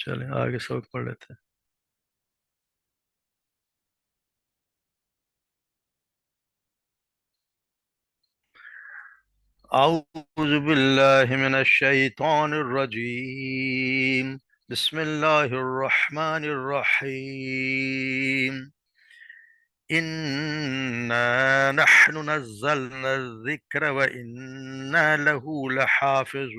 چلیں آگے سبق پڑھ لیتے ہیں۔ اعوذ باللہ من الشیطان الرجیم، بسم اللہ الرحمن الرحیم۔ انا نحن نزلنا الذکر وانا له لحافظون،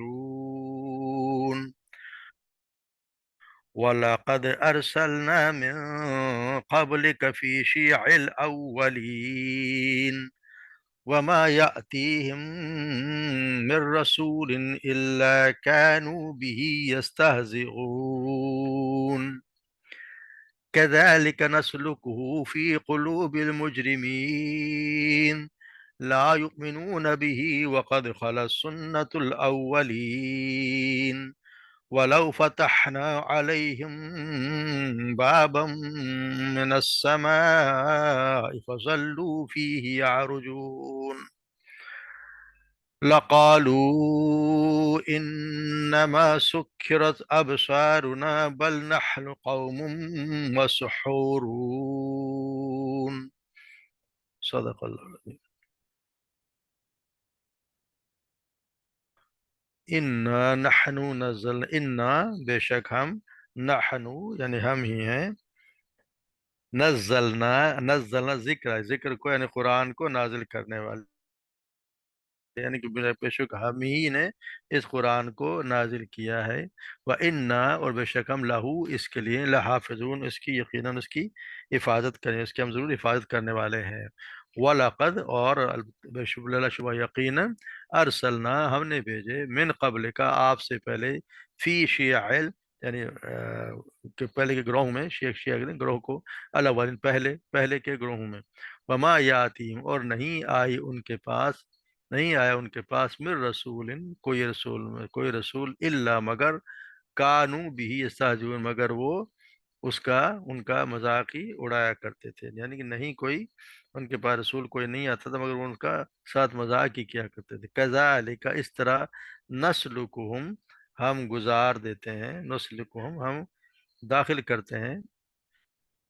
وَلَقَدْ أَرْسَلْنَا مِن قَبْلِكَ فِي شِيَعِ الْأَوَّلِينَ وَمَا يَأْتِيهِم مِّن رَّسُولٍ إِلَّا كَانُوا بِهِ يَسْتَهْزِئُونَ كَذَلِكَ نَسْلُكُهُ فِي قُلُوبِ الْمُجْرِمِينَ لَا يُؤْمِنُونَ بِهِ وَقَدْ خَلَتْ سُنَّةُ الْأَوَّلِينَ وَلَوْ فَتَحْنَا عَلَيْهِمْ بَابًا مِّنَ السَّمَاءِ فَظَلُّوا فِيهِ يَعْرُجُونَ لَقَالُوا إِنَّمَا سُكِّرَتْ أَبْصَارُنَا بَلْ نَحْنُ قَوْمٌ مَّسْحُورُونَ صدق اللہ العظیم۔ اِنَّا نَحْنُ نَزَّلْنَا، اِنَّا بے شک ہم، نحنو یعنی ہم ہی ہیں، نزلنا ذکر کو یعنی قرآن کو نازل کرنے والے، یعنی کہ بے شک ہم ہی نے اس قرآن کو نازل کیا ہے۔ وَإِنَّا اور بے شک ہم لہو اس کے لیے لحافظون اس کی یقیناً اس کی حفاظت کریں، اس کی ہم ضرور حفاظت کرنے والے ہیں۔ وَلَقَدْ اور بے شک لا شبہ یقیناً ارسلنا ہم نے بھیجے من قبل کا آپ سے پہلے فی شیعل یعنی کہ پہلے کے گروہوں میں، شیعہ گروہ کو الاولین پہلے کے گروہوں میں، وما یاتیم اور نہیں آیا ان کے پاس من رسول کوئی رسول الا مگر کانو بھی یستہزئون مگر وہ ان کا مذاق ہی اڑایا کرتے تھے، یعنی کہ نہیں کوئی ان کے پاس رسول کوئی نہیں آتا تھا مگر وہ ان کا ساتھ مذاق ہی کیا کرتے تھے۔ کذالک اس طرح نسلکہم ہم گزار دیتے ہیں، نسلکہم ہم داخل کرتے ہیں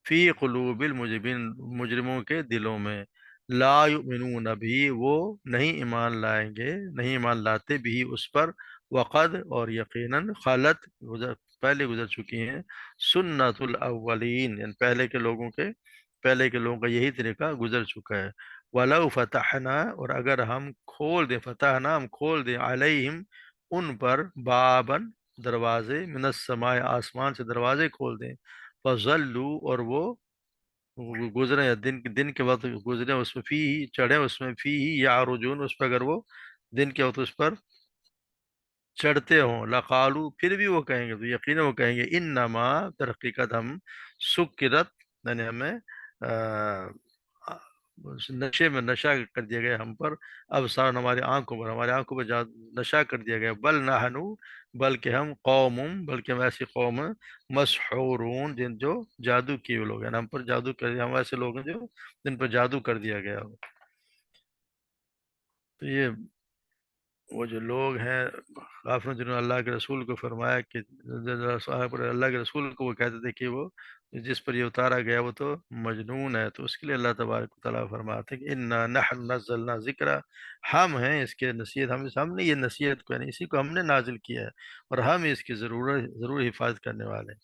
فی قلوب المجرمین مجرموں کے دلوں میں، لا یؤمنون بھی وہ نہیں ایمان لائیں گے، نہیں ایمان لاتے بھی اس پر، وقد اور یقیناً خالت پہلے گزر چکی ہیں، سنت الاولین یعنی پہلے کے لوگوں کا یہی طریقہ گزر چکا ہے۔ وَلَوْ فَتَحْنَا اور اگر ہم کھول دیں، فتحنا ہم کھول دیں علیہم ان پر، بابن دروازے، من السماء آسمان سے دروازے کھول دیں، فضلوا اور وہ گزرے دن کے وقت گزرے اس میں، فی ہی چڑھے اس میں، فی ہی یعرجون اس پر اگر وہ دن کے وقت اس پر چڑھتے ہوں، لقالو پھر بھی وہ کہیں گے، تو یقینا وہ کہیں گے انما تحقیقت ہم سکرت یعنی ہمیں نشے میں نشہ کر دیا گیا ہم پر، اب سار ہماری آنکھوں پر نشہ کر دیا گیا، بل نحنو بلکہ ہم بلکہ ہم ایسی قوم ہیں، مسحورون جو جادو کیے ہوئے لوگ ہیں، ہم پر جادو کر دیا، ہم ایسے لوگ ہیں جو جن پر جادو کر دیا گیا ہو۔ تو یہ وہ جو لوگ ہیں غافل جنہوں نے اللہ کے رسول کو فرمایا کہ اللہ کے رسول کو وہ کہتے تھے کہ وہ جس پر یہ اتارا گیا وہ تو مجنون ہے، تو اس کے لیے اللہ تبارک و تعالیٰ فرماتے ہیں کہ انا نحن نزلنا ذکر، ہم ہیں اس کے نصیحت، ہم نے یہ نصیحت کو یعنی اسی کو ہم نے نازل کیا ہے اور ہم اس کی ضرور حفاظت کرنے والے ہیں۔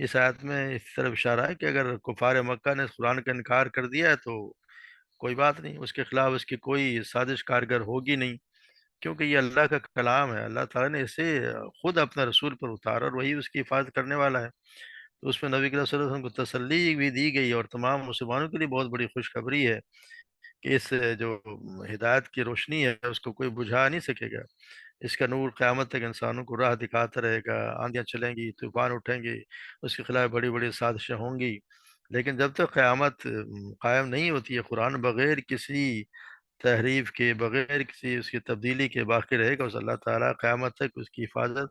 اس آیت میں اس طرف اشارہ ہے کہ اگر کفار مکہ نے اس قرآن کا انکار کر دیا ہے تو کوئی بات نہیں، اس کے خلاف اس کی کوئی سازش کارگر ہوگی نہیں، کیونکہ یہ اللہ کا کلام ہے، اللہ تعالیٰ نے اسے خود اپنا رسول پر اتارا اور وہی اس کی حفاظت کرنے والا ہے۔ تو اس میں نبی کریم صلی اللہ علیہ وسلم کو تسلی بھی دی گئی اور تمام مسلمانوں کے لیے بہت بڑی خوشخبری ہے کہ اس جو ہدایت کی روشنی ہے اس کو کوئی بجھا نہیں سکے گا، اس کا نور قیامت تک انسانوں کو راہ دکھاتا رہے گا، آندیاں چلیں گی، طوفان اٹھیں گے، اس کے خلاف بڑی بڑی سازشیں ہوں گی، لیکن جب تک قیامت قائم نہیں ہوتی ہے قرآن بغیر کسی تحریف کے، بغیر کسی اس کی تبدیلی کے باقی رہے گا، اس اللہ تعالیٰ قیامت تک اس کی حفاظت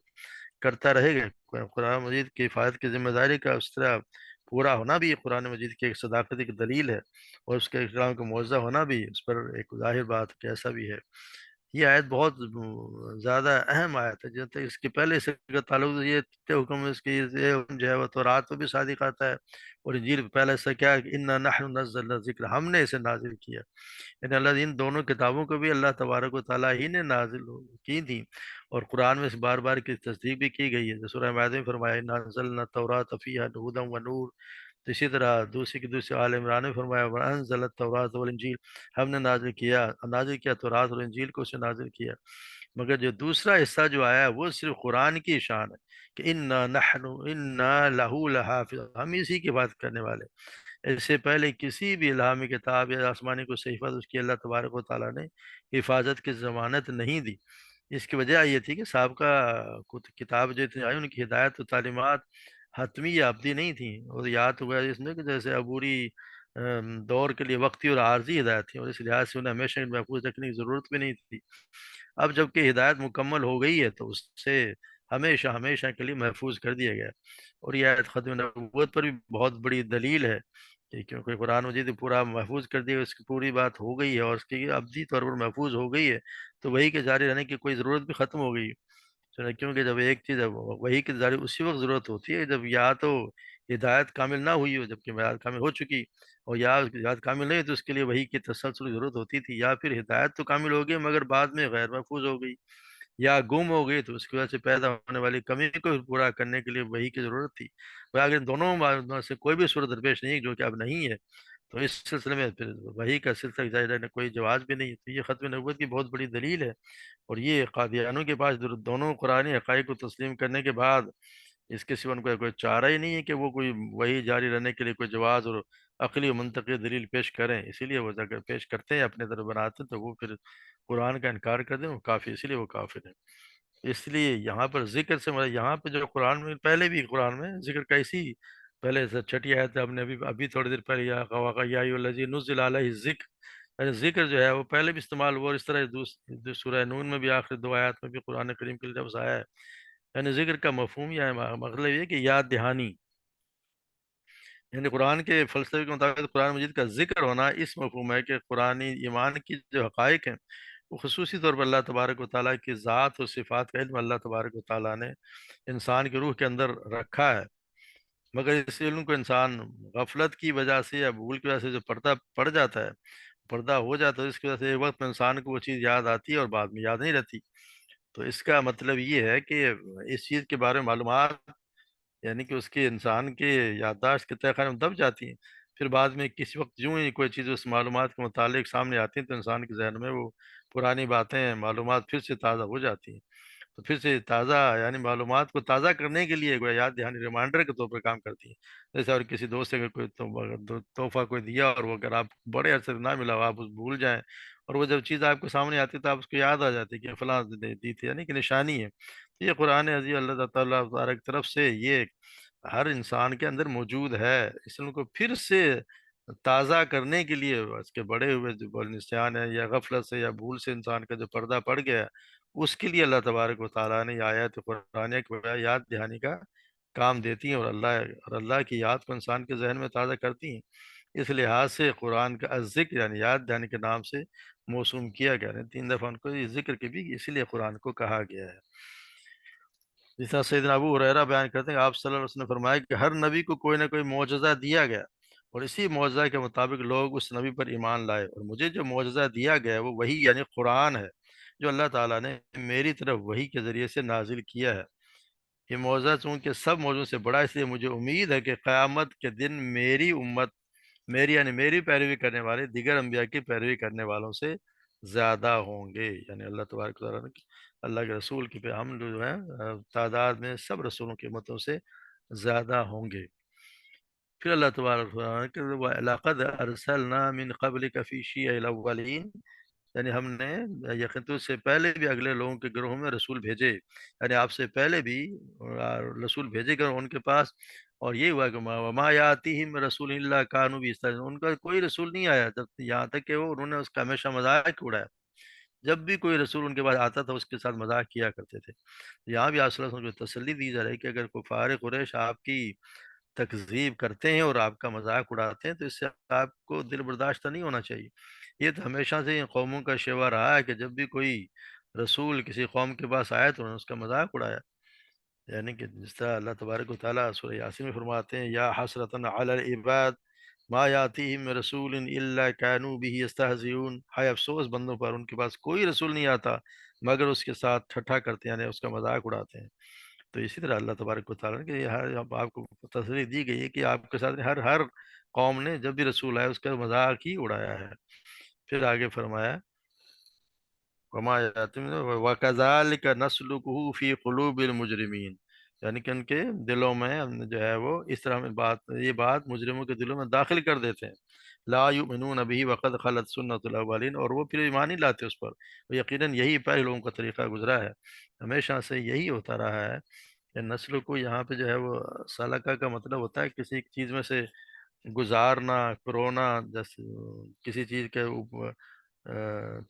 کرتا رہے گا۔ قرآن مجید کی حفاظت کی ذمہ داری کا اس طرح پورا ہونا بھی قرآن مجید کی ایک صداقت کی دلیل ہے، اور اس کے کلام کا معجزہ ہونا بھی اس پر ایک ظاہر بات کہ ایسا بھی ہے۔ یہ آیت بہت زیادہ اہم آیت ہے، جب تک اس کے پہلے اس کا تعلق یہ حکم اس کی یہ حکم جو ہے وہ تو رات میں بھی صادق آتا ہے، اور انجیل میں پہلے سے کیا ہے کہ انا نحن نزلنا ذکر، ہم نے اسے نازل کیا، یعنی اللہ ان دونوں کتابوں کو بھی اللہ تبارک و تعالیٰ ہی نے نازل کی تھی، اور قرآن میں اس بار بار کی تصدیق بھی کی گئی ہے، جو سورہ مائدہ میں فرمایا انا انزلنا التوراۃ فیہا ھدی و نور، تو اسی طرح دوسری آل عمران میں فرمایا وَأَنزَلَ التَّوْرَاةَ وَالْإِنجِيلَ، ہم نے نازل کیا تورات اور انجیل کو اسے نازل کیا، مگر جو دوسرا حصہ جو آیا ہے وہ صرف قرآن کی شان ہے کہ انا لہو لحافظ، ہم اسی کی بات کرنے والے، اس سے پہلے کسی بھی الہامی کتاب یا آسمانی کو صحیفہ اس کی اللہ تبارک و تعالیٰ نے حفاظت کی ضمانت نہیں دی۔ اس کی وجہ یہ تھی کہ سابقہ کتاب جو تھی ان کی ہدایت و تعلیمات حتمی یا ابدی نہیں تھیں، اور یاد ہوا اس میں کہ جیسے عبوری دور کے لیے وقتی اور عارضی ہدایت تھی، اور اس لحاظ سے انہیں ہمیشہ محفوظ رکھنے کی ضرورت بھی نہیں تھی۔ اب جب کہ ہدایت مکمل ہو گئی ہے تو اس سے ہمیشہ ہمیشہ کے لیے محفوظ کر دیا گیا، اور یہ آیت ختم نبوت پر بھی بہت بڑی دلیل ہے کہ کیونکہ قرآن مجید پورا محفوظ کر دیا، اس کی پوری بات ہو گئی ہے اور اس کی ابدی طور پر محفوظ ہو گئی ہے، تو وہی کے جاری رہنے کی کوئی ضرورت بھی ختم ہو گئی، کیونکہ جب ایک چیز وہی کی جاری اسی وقت ضرورت ہوتی ہے جب یا تو ہدایت کامل نہ ہوئی ہو، جبکہ ہدایت کامل ہو چکی، اور یا ہدایت کامل نہیں تو اس کے لیے وہی کی تسلسل کی ضرورت ہوتی تھی، یا پھر ہدایت تو کامل ہو گئی مگر بعد میں غیر محفوظ ہو گئی یا گم ہو گئی، تو اس کی وجہ سے پیدا ہونے والی کمی کو پورا کرنے کے لیے وہی کی ضرورت تھی، اور اگر ان دونوں میں سے کوئی بھی صورت درپیش نہیں جو کہ اب نہیں ہے، تو اس سلسلے میں پھر وہی کا سلسلہ جاری رہنے کوئی جواز بھی نہیں ہے، تو یہ ختم نبوت کی بہت بڑی دلیل ہے، اور یہ قادیانوں کے پاس دونوں قرآنی حقائق کو تسلیم کرنے کے بعد اس کے سوا ان کو کوئی چارہ ہی نہیں ہے کہ وہ کوئی وہی جاری رہنے کے لیے کوئی جواز اور عقلی و منطقی دلیل پیش کریں، اسی لیے وہ اگر پیش کرتے ہیں اپنے طرف بناتے ہیں تو وہ پھر قرآن کا انکار کر دیں وہ کافی، اسی لیے وہ کافر ہیں۔ اس لیے یہاں پر ذکر سے مراد یہاں پہ جو قرآن میں پہلے بھی قرآن میں ذکر کا اسی پہلے سے چھٹی آیت ہم نے ابھی تھوڑی دیر پہلے یا الذی نزل علیہ الذکر، یعنی ذکر جو ہے وہ پہلے بھی استعمال ہوا، اور اس طرح سورہ نون میں بھی آخر دو آیات میں بھی قرآن کریم کے لفظ آیا ہے، یعنی ذکر کا مفہوم یا مطلب یہ کہ یاد دہانی، یعنی قرآن کے فلسفے کے مطابق قرآن مجید کا ذکر ہونا اس مفہوم ہے کہ قرآن ایمان کی جو حقائق ہیں وہ خصوصی طور پر اللہ تبارک و تعالیٰ کی ذات و صفات کا علم اللہ تبارک و تعالیٰ نے انسان کی روح کے اندر رکھا ہے، مگر اس علم کو انسان غفلت کی وجہ سے یا بھول کی وجہ سے جو پردہ پڑ جاتا ہے، پردہ ہو جاتا ہے، اس کی وجہ سے ایک وقت میں انسان کو وہ چیز یاد آتی ہے اور بعد میں یاد نہیں رہتی، تو اس کا مطلب یہ ہے کہ اس چیز کے بارے میں معلومات، یعنی کہ اس کے انسان کے یادداشت کے تہ خانے میں دب جاتی ہیں، پھر بعد میں کسی وقت یوں ہی کوئی چیز اس معلومات کے متعلق سامنے آتی ہیں تو انسان کے ذہن میں وہ پرانی باتیں معلومات پھر سے تازہ ہو جاتی ہیں، تو پھر سے تازہ یعنی معلومات کو تازہ کرنے کے لیے گویا یاد دہانی ریمائنڈر کے طور پر کام کرتی ہے، جیسے اور کسی دوست سے اگر کوئی تحفہ کوئی دیا اور وہ اگر آپ بڑے عرصے سے نہ ملا ہو آپ اس بھول جائیں، اور وہ جب چیز آپ کے سامنے آتی ہے تو آپ اس کو یاد آ جاتی ہے کہ فلاں دی تھی، یعنی کہ نشانی ہے، یہ قرآن عزیز اللہ تعالیٰ کی طرف سے یہ ہر انسان کے اندر موجود ہے، اس علم کو پھر سے تازہ کرنے کے لیے اس کے بڑے ہوئے جو نسیان ہے یا غفلت سے یا بھول سے انسان کا جو پردہ پڑ گیا ہے، اس کے لیے اللہ تبارک و تعالیٰ نے یہ آیات قرآنیہ کی بجائے یاد دہانی کا کام دیتی ہیں، اور اللہ کی یاد کو انسان کے ذہن میں تازہ کرتی ہیں، اس لحاظ سے قرآن کا ذکر یعنی یاد دہانی کے نام سے موسوم کیا گیا ہے، 3 دفعہ ان کو یہ ذکر کے بھی اسی لیے قرآن کو کہا گیا ہے۔ جس طرح سیدنا ابو ہریرہ بیان کرتے ہیں آپ صلی اللہ علیہ وسلم نے فرمایا کہ ہر نبی کو کوئی نہ کوئی معجزہ دیا گیا، اور اسی معجزہ کے مطابق لوگ اس نبی پر ایمان لائے، اور مجھے جو معجزہ دیا گیا ہے وہ وہی یعنی قرآن ہے جو اللہ تعالیٰ نے میری طرف وہی کے ذریعے سے نازل کیا ہے، یہ معجزہ چونکہ سب معجزوں سے بڑا، اس لیے مجھے امید ہے کہ قیامت کے دن میری امت، میری یعنی میری پیروی کرنے والے دیگر انبیاء کی پیروی کرنے والوں سے زیادہ ہوں گے، یعنی اللہ تبارک و تعالیٰ نے اللہ کے رسول کی پہ ہم جو ہیں تعداد میں سب رسولوں کی امتوں سے زیادہ ہوں گے۔ پھر اللہ تبارک و تعالیٰ کہ وَلَقَدْ أَرْسَلْنَا مِنْ قَبْلِكَ فِي شِيَعِ الْأَوَّلِينَ، یعنی ہم نے یقین سے پہلے بھی اگلے لوگوں کے گروہوں میں رسول بھیجے، یعنی آپ سے پہلے بھی رسول بھیجے گئے ان کے پاس، اور یہ ہوا کہ وما یاتیہم رسول اللہ کانوا بہ یستہزئون، ان کا کوئی رسول نہیں آیا جب یہاں تک کہ وہ انہوں نے اس کا ہمیشہ مذاق اڑایا، جب بھی کوئی رسول ان کے پاس آتا تھا اس کے ساتھ مذاق کیا کرتے تھے، یہاں بھی آپ صلی اللہ علیہ وسلم کو تسلی دی جا رہی ہے کہ اگر کفار قریش آپ کی تکذیب کرتے ہیں اور آپ کا مذاق اڑاتے ہیں، تو اس سے آپ کو دل برداشتہ نہیں ہونا چاہیے۔ یہ تو ہمیشہ سے ان قوموں کا شیوا رہا ہے کہ جب بھی کوئی رسول کسی قوم کے پاس آیا تو انہوں نے اس کا مذاق اڑایا۔ یعنی کہ جس طرح اللہ تبارک و تعالیٰ سورہ یاسین میں فرماتے ہیں، یا حسرتاً علی العباد ما یاتیہم من رسول الا کانوا بہ یستہزئون، ہائے افسوس بندوں پر، ان کے پاس کوئی رسول نہیں آتا مگر اس کے ساتھ ٹھٹھا کرتے ہیں، یعنی اس کا مذاق اڑاتے ہیں۔ تو اسی طرح اللہ تبارک و تعالیٰ نے کہ یہ ہر آپ کو تسلی دی گئی ہے کہ آپ کے ساتھ ہر قوم نے جب بھی رسول آیا اس کا مذاق ہی اڑایا ہے۔ پھر آگے فرمایا، وما وَكَذَلِكَ نَسْلُكُهُ فِي قُلُوبِ الْمُجْرِمِينَ، یعنی کہ ان کے دلوں میں ہم نے جو ہے وہ اس طرح یہ بات مجرموں کے دلوں میں داخل کر دیتے ہیں۔ لا یؤمنون به وقد خلت سنت الاولین، اور وہ پھر ایمان نہیں لاتے اس پر، یقیناً یہی پہلے لوگوں کا طریقہ گزرا ہے، ہمیشہ سے یہی ہوتا رہا ہے کہ نسل کو یہاں پہ جو ہے وہ سالکہ کا مطلب ہوتا ہے کسی چیز میں سے گزارنا، کرونا، جیسے کسی چیز کے اوپر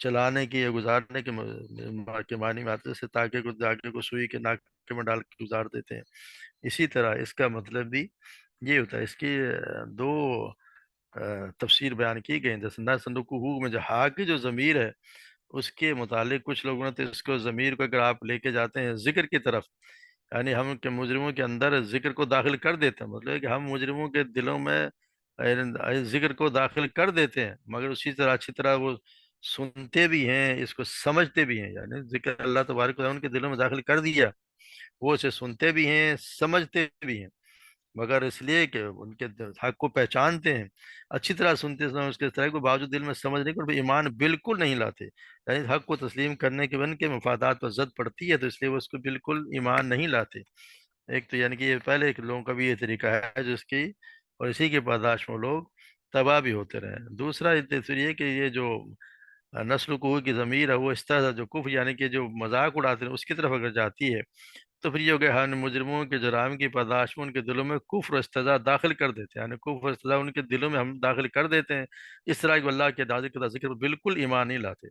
چلانے کی یا گزارنے کے معنی میں آتے ہیں، جیسے تاکہ کو داغے کو سوئی کے ناکے میں ڈال کے گزار دیتے ہیں۔ اسی طرح اس کا مطلب بھی یہ ہوتا ہے۔ اس کی دو تفسیر بیان کی گئی ہیں، جیسے نہ صندوق میں جو ہا کی جو ضمیر ہے اس کے متعلق کچھ لوگوں نے تو اس کو ضمیر کو اگر آپ لے کے جاتے ہیں ذکر کی طرف، یعنی ہم کے مجرموں کے اندر ذکر کو داخل کر دیتے ہیں، مطلب ہے کہ ہم مجرموں کے دلوں میں ذکر کو داخل کر دیتے ہیں، مگر اسی طرح اچھی طرح وہ سنتے بھی ہیں، اس کو سمجھتے بھی ہیں، یعنی ذکر اللہ تبارک و تعالیٰ ان کے دلوں میں داخل کر دیا، وہ اسے سنتے بھی ہیں، سمجھتے بھی ہیں، مگر اس لیے کہ ان کے حق کو پہچانتے ہیں، اچھی طرح سنتے سمجھ اس کے طرح کے باوجود دل میں سمجھنے کو ایمان بالکل نہیں لاتے، یعنی حق کو تسلیم کرنے کے ان کے مفادات پر زد پڑتی ہے تو اس لیے وہ اس کو بالکل ایمان نہیں لاتے۔ ایک تو یعنی کہ یہ پہلے ایک لوگوں کا بھی یہ طریقہ ہے جس کی اور اسی کے پاداش میں لوگ تباہ بھی ہوتے رہے۔ دوسرا تفسیر یہ کہ یہ جو نسل کوہ کی ضمیر ہے وہ اس طرح جو کفر یعنی کہ جو مذاق اڑاتے ہیں اس کی طرف اگر جاتی ہے تو پھر یہ ہو کہ ہر مجرموں کے جرائم کی پاداش میں ان کے دلوں میں کفر و استہزاء داخل کر دیتے ہیں، یعنی کفر و استہزاء ان کے دلوں میں ہم داخل کر دیتے ہیں، اس طرح کہ اللہ کے ذکر پر بالکل ایمان نہیں لاتے،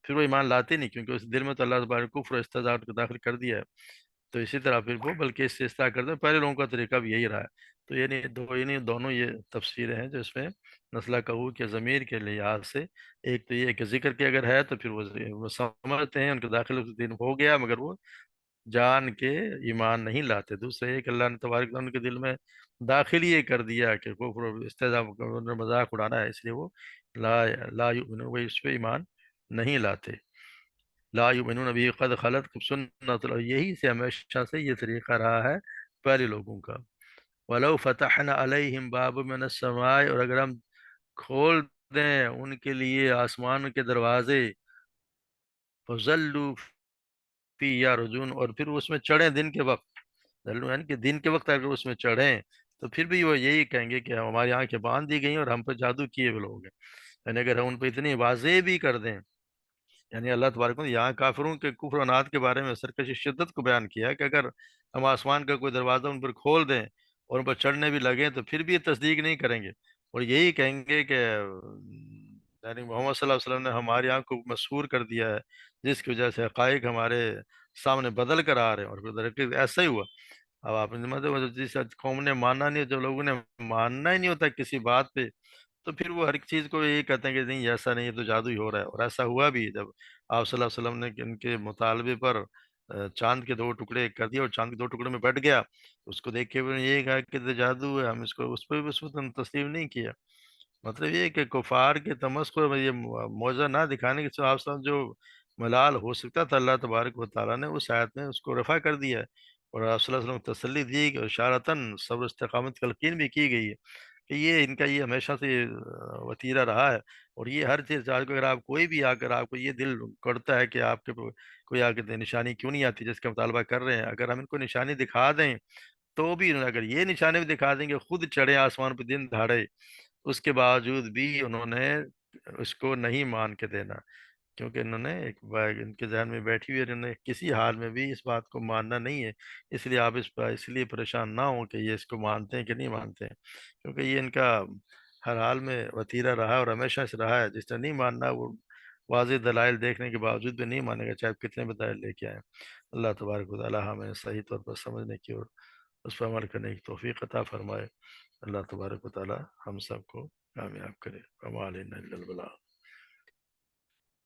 پھر وہ ایمان لاتے نہیں کیونکہ اس دل میں تو اللہ تبارک کفر و استہزاء کو داخل کر دیا ہے۔ تو اسی طرح پھر وہ بلکہ اس سے اصلاح کرتے ہیں، پہلے لوگوں کا طریقہ بھی یہی رہا ہے۔ تو یعنی دونوں یہ تفسیریں ہیں جو اس میں نسلہ کہو کے ضمیر کے لحاظ سے، ایک تو یہ کہ ذکر کے اگر ہے تو پھر وہ سمجھتے ہیں، ان کے داخل دین ہو گیا مگر وہ جان کے ایمان نہیں لاتے۔ دوسرے یہ کہ اللہ نے تبارک تعالیٰ ان کے دل میں داخل یہ کر دیا کہ کفر و استہزاء مذاق اڑانا ہے، اس لیے وہ لا لا یؤمنون، وہ اس پہ ایمان نہیں لاتے۔ لا یؤمنون به قد خلت سنت اللہ، یہی سے ہمیشہ سے یہ طریقہ رہا ہے پہلے لوگوں کا۔ ولو فتحنا علیہم باب من السماء، اور اگر ہم کھول دیں ان کے لیے آسمان کے دروازے، فظلوا فی یارجون، اور پھر اس میں چڑھیں دن کے وقت، یعنی کہ دن کے وقت اگر اس میں چڑھیں تو پھر بھی وہ یہی کہیں گے کہ ہماری آنکھیں باندھ دی گئی ہیں اور ہم پہ جادو کیے ہوئے لوگ ہیں، یعنی اگر ہم ان پہ اتنی واضح بھی کر دیں، یعنی اللہ تبارک نے یہاں کافروں کے کفر و عناد کے بارے میں سرکش شدت کو بیان کیا ہے کہ اگر ہم آسمان کا کوئی دروازہ ان پر کھول دیں اور ان پر چڑھنے بھی لگیں تو پھر بھی یہ تصدیق نہیں کریں گے، اور یہی کہیں گے کہ یعنی محمد صلی اللہ علیہ وسلم نے ہماری آنکھ کو مسحور کر دیا ہے، جس کی وجہ سے حقائق ہمارے سامنے بدل کر آ رہے ہیں، اور پھر درحقیقت ایسا ہی ہوا۔ اب آپ نے مطلب جس قوم نے ماننا نہیں، جب لوگوں نے ماننا ہی نہیں ہوتا کسی بات پہ تو پھر وہ ہر ایک چیز کو یہی کہتے ہیں کہ نہیں ایسا نہیں، یہ تو جادو ہی ہو رہا ہے، اور ایسا ہوا بھی جب آپ صلی اللہ علیہ وسلم نے ان کے مطالبے پر چاند کے دو ٹکڑے کر دیا اور چاند کے دو ٹکڑوں میں بیٹھ گیا، اس کو دیکھ کے انہوں نے یہ کہا کہ تو جادو ہے، ہم اس کو اس پہ بھی اس وقت تسلیم نہیں کیا۔ مطلب یہ ہے کہ کفار کے تمسخر میں یہ معجزہ نہ دکھانے کے آپ صلی جو ملال ہو سکتا تھا، اللہ تبارک و تعالیٰ نے اس آیت میں اس کو رفع کر دیا ہے، اور آپ صلی اللہ علیہ وسلم کو تسلی دی کہ اشارتاً صبر استقامت کی تلقین بھی کی گئی ہے کہ یہ ان کا یہ ہمیشہ سے وتیرہ رہا ہے، اور یہ ہر چیز آج کو اگر آپ کوئی بھی آ کر آپ کو یہ دل کرتا ہے کہ آپ کے کوئی آ کے نشانی کیوں نہیں آتی جس کا مطالبہ کر رہے ہیں، اگر ہم ان کو نشانی دکھا دیں تو بھی اگر یہ نشانی بھی دکھا دیں گے خود چڑھے آسمان پہ دن دہاڑے، اس کے باوجود بھی انہوں نے اس کو نہیں مان کے دینا، کیونکہ انہوں نے ان کے ذہن میں بیٹھی ہوئی ہے، انہوں نے کسی حال میں بھی اس بات کو ماننا نہیں ہے، اس لیے آپ اس لیے پریشان نہ ہوں کہ یہ اس کو مانتے ہیں کہ نہیں مانتے ہیں، کیونکہ یہ ان کا ہر حال میں وتیرہ رہا ہے اور ہمیشہ سے رہا ہے، جس نے نہیں ماننا وہ واضح دلائل دیکھنے کے باوجود بھی نہیں مانے گا چاہے آپ کتنے بھی دلائل لے کے آئیں۔ اللہ تبارک و تعالیٰ ہمیں صحیح طور پر سمجھنے کی اور اس پر عمل کرنے کی توفیق عطا فرمائے۔ اللہ تبارک و تعالی ہم سب کو کامیاب کرے۔ وما علینا الا البلاغ۔